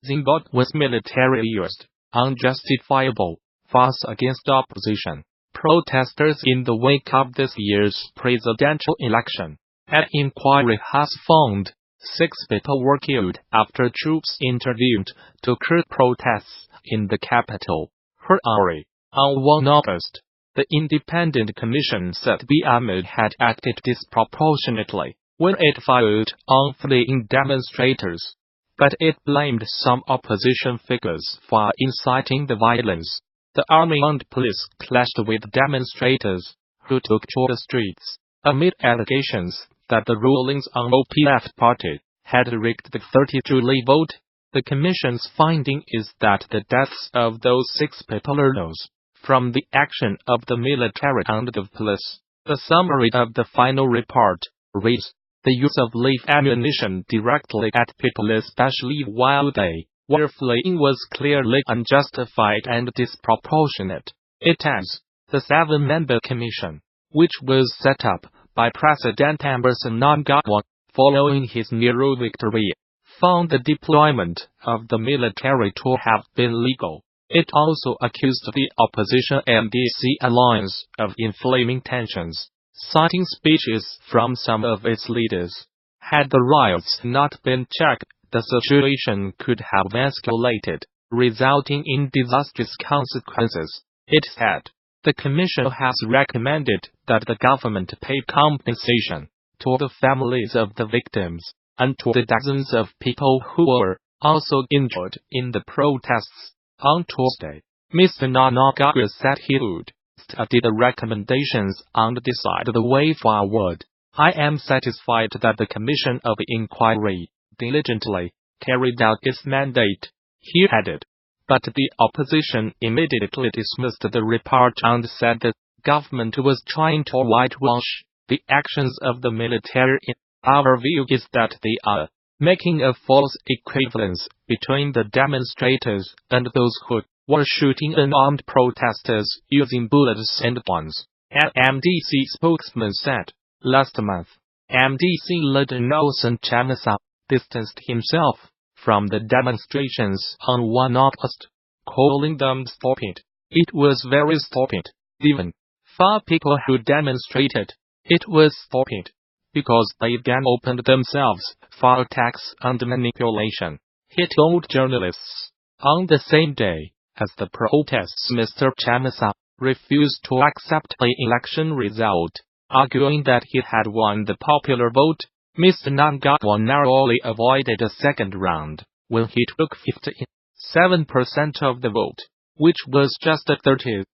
Zimbabwe's military used unjustifiable force against opposition protesters in the wake of this year's presidential election. An inquiry has found 6 people were killed after troops intervened to curb protests in the capital, Harare, on 1 August. The Independent Commission said the army had acted disproportionately when it fired on fleeing demonstrators, but it blamed some opposition figures for inciting the violence. The army and police clashed with demonstrators, who took to the streets, amid allegations that the ruling Zanu-PF party had rigged the 30 July vote. The Commission's finding is that the deaths of those 6 people arose from the action of the military and the police. The summary of the final report reads: the use of live ammunition directly at people, especially while they were fleeing, was clearly unjustified and disproportionate. It adds, the 7-member commission, which was set up by President Emmerson Mnangagwa following his Nehru victory, found the deployment of the military to have been legal. It also accused the opposition MDC alliance of inflaming tensions, citing speeches from some of its leaders. Had the riots not been checked, the situation could have escalated, resulting in disastrous consequences. It said, the Commission has recommended that the government pay compensation to the families of the victims, and to the dozens of people who were also injured in the protests. On Tuesday, Mr. Mnangagwa said he would study the recommendations and decide the way forward. I am satisfied that the Commission of Inquiry diligently carried out its mandate, he added. But the opposition immediately dismissed the report and said the government was trying to whitewash the actions of the military. Our view is that they are making a false equivalence between the demonstrators and those who were shooting unarmed protesters using bullets and guns, an MDC spokesman said. Last month, MDC leader Chamisa distanced himself from the demonstrations on 1 August, calling them stupid. It was very stupid. Even for people who demonstrated, it was stupid, because they then opened themselves for attacks and manipulation, he told journalists. On the same day as the protests, Mr. Chamisa refused to accept the election result, arguing that he had won the popular vote. Mr. Mnangagwa narrowly avoided a second round, when he took 57% of the vote, which was just 30,000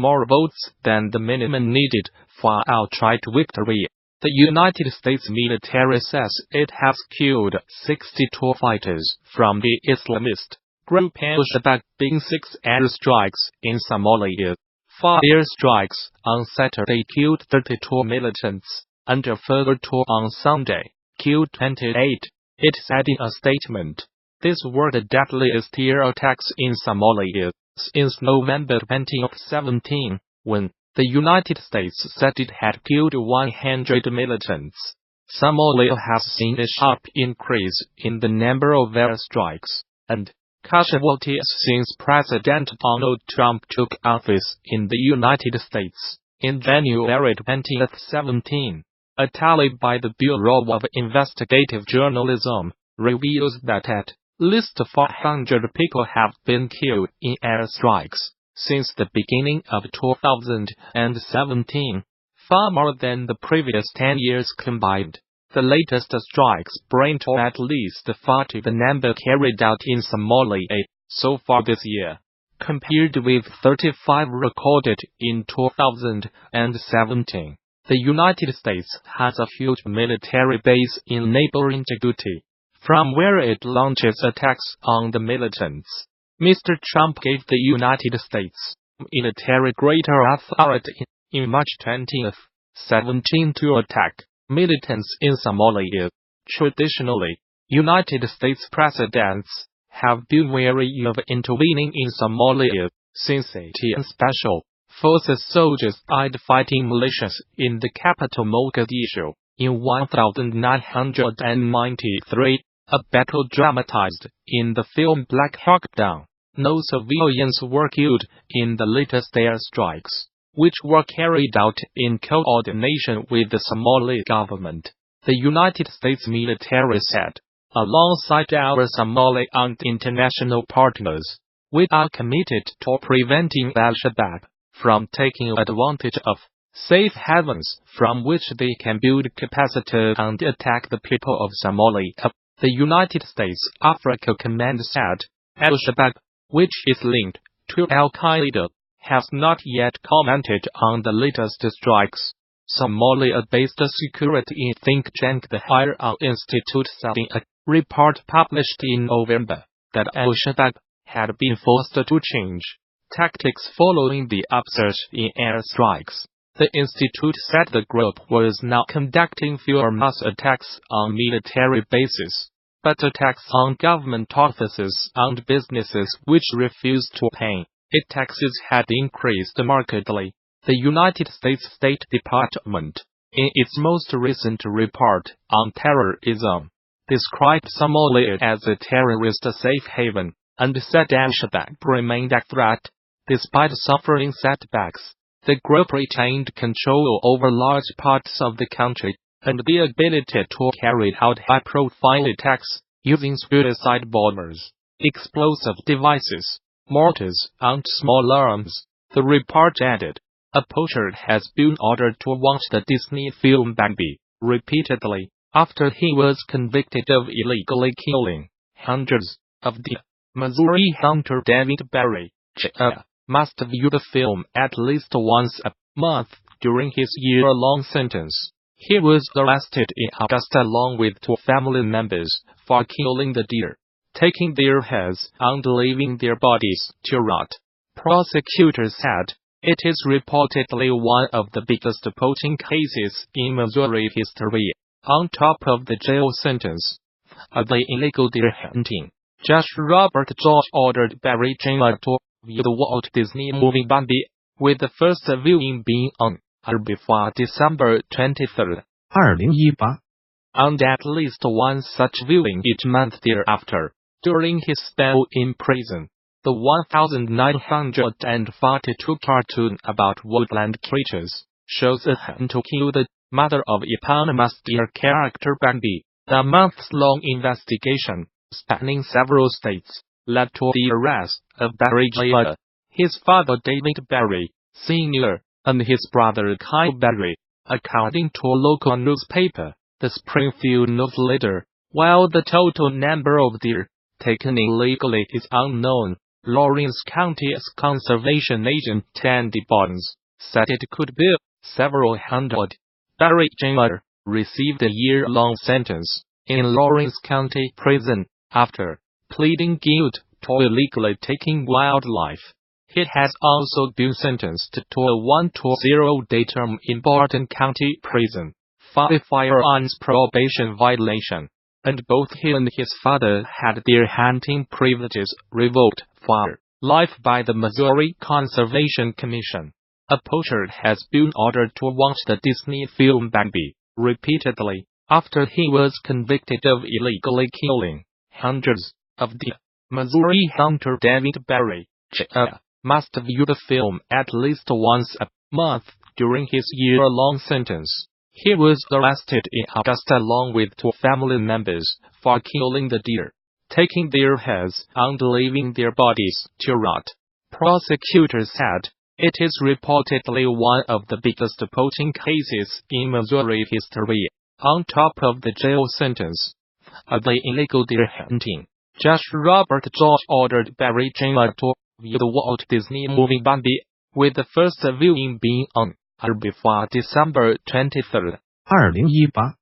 more votes than the minimum needed for outright victory. The United States military says it has killed 62 fighters from the Islamist group al-Shabab in 6 airstrikes in Somalia. 4 airstrikes on Saturday killed 32 militants, and a further 2 on Sunday killed 28. It said in a statement, these were the deadliest air attacks in Somalia since November 2017, when the United States said it had killed 100 militants. Somalia has seen a sharp increase in the number of airstrikes and casualties since President Donald Trump took office in the United States in January 2017. A tally by the Bureau of Investigative Journalism reveals that at least 400 people have been killed in airstrikes since the beginning of 2017, far more than the previous 10 years combined. The latest strikes bring to at least 40 the number carried out in Somalia so far this year, compared with 35 recorded in 2017. The United States has a huge military base in neighboring Djibouti, from where it launches attacks on the militants. Mr. Trump gave the United States military greater authority in March 2017 to attack militants in Somalia. Traditionally, United States presidents have been wary of intervening in Somalia since 18 special forces soldiers died fighting militias in the capital Mogadishu in 1993. a battle dramatized in the film Black Hawk Down. No civilians were killed in the latest airstrikes, which were carried out in coordination with the Somali government, the United States military said. Alongside our Somali and international partners, we are committed to preventing al-Shabab from taking advantage of safe havens from which they can build capacity and attack the people of Somalia. The United States Africa Command said, al-Shabab, which is linked to al-Qaeda, has not yet commented on the latest strikes. Somalia-based security think tank the Hiraal Institute said in a report published in November that al-Shabab had been forced to change tactics following the upsurge in airstrikes. The institute said the group was now conducting fewer mass attacks on military bases, but attacks on government offices and businesses which refused to pay its taxes had increased markedly. The United States State Department, in its most recent report on terrorism, described Somalia as a terrorist safe haven, and said al-Shabab remained a threat. Despite suffering setbacks, the group retained control over large parts of the country, and the ability to carry out high-profile attacks using suicide bombers, explosive devices, mortars, and small arms. The report added, a poacher has been ordered to watch the Disney film Bambi repeatedly after he was convicted of illegally killing hundreds of the Missouri hunter David Barry. Must view the film at least once a month during his year-long sentence. He was arrested in August along with 2 family members for killing the deer, taking their heads and leaving their bodies to rot. Prosecutors said it is reportedly one of the biggest poaching cases in Missouri history. On top of the jail sentence, the illegal deer hunting, Judge Robert George ordered Barry Jr. to view the Walt Disney movie Bambi, with the first viewing being on or before December 23, 2018, and at least one such viewing each month thereafter. During his spell in prison, the 1942 cartoon about woodland creatures shows a hunt to kill the mother of eponymous deer character Bambi. The months-long investigation, spanning several states, led to the arrest of Barry Jr., his father David Barry, Sr., and his brother Kyle Barry, according to a local newspaper, the Springfield News-Leader. While the total number of deer taken illegally is unknown, Lawrence County's conservation agent Tandy Barnes said it could be several hundred. Barry Jr. received a year-long sentence in Lawrence County Prison after pleading guilty to illegally taking wildlife. He has also been sentenced to a 120-day term in Barton County Prison for a firearms probation violation, and both he and his father had their hunting privileges revoked for life by the Missouri Conservation Commission. A poacher has been ordered to watch the Disney film Bambi repeatedly after he was convicted of illegally killing hundreds of the Missouri hunter David Barry. Jr. must view the film at least once a month during his year-long sentence. He was arrested in August along with 2 family members for killing the deer, taking their heads and leaving their bodies to rot. Prosecutors said it is reportedly one of the biggest poaching cases in Missouri history. On top of the jail sentence, the illegal deer hunting, Judge Robert George ordered Barry Jr. to view the Walt Disney movie Bambi, with the first viewing being on or before December 23, 2018,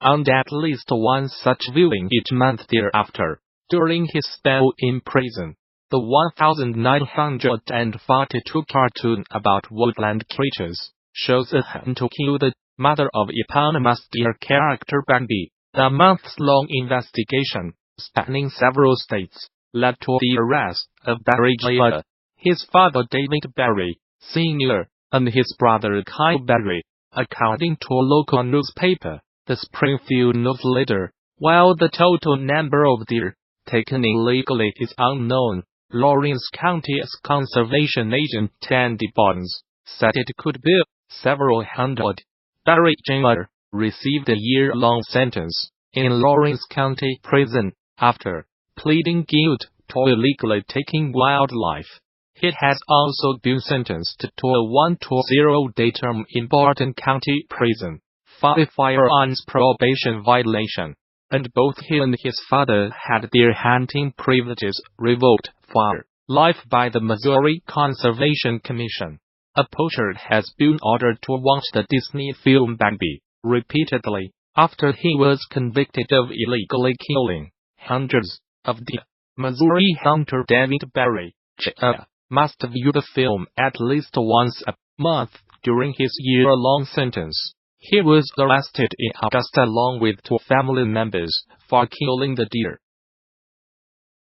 and at least one such viewing each month thereafter. During his spell in prison, the 1942 cartoon about woodland creatures shows a hunt to kill the mother of eponymous deer character Bambi. The months-long investigation, spanning several states, led to the arrest of Barry Jr., his father David Barry, Sr., and his brother Kyle Barry, according to a local newspaper, the Springfield News-Leader. While the total number of deer taken illegally is unknown, Lawrence County's conservation agent Tandy Barnes said it could be several hundred. Barry Jr. received a year-long sentence in Lawrence County Prison after pleading guilty to illegally taking wildlife. He has also been sentenced to a 1-to-0-day term in Barton County Prison for a firearms probation violation, and both he and his father had their hunting privileges revoked for life by the Missouri Conservation Commission. A poacher has been ordered to watch the Disney film Bambi repeatedly after he was convicted of illegally killing hundreds of deer. Missouri hunter David Barry Jr. must view the film at least once a month during his year-long sentence. He was arrested in August along with 2 family members for killing the deer.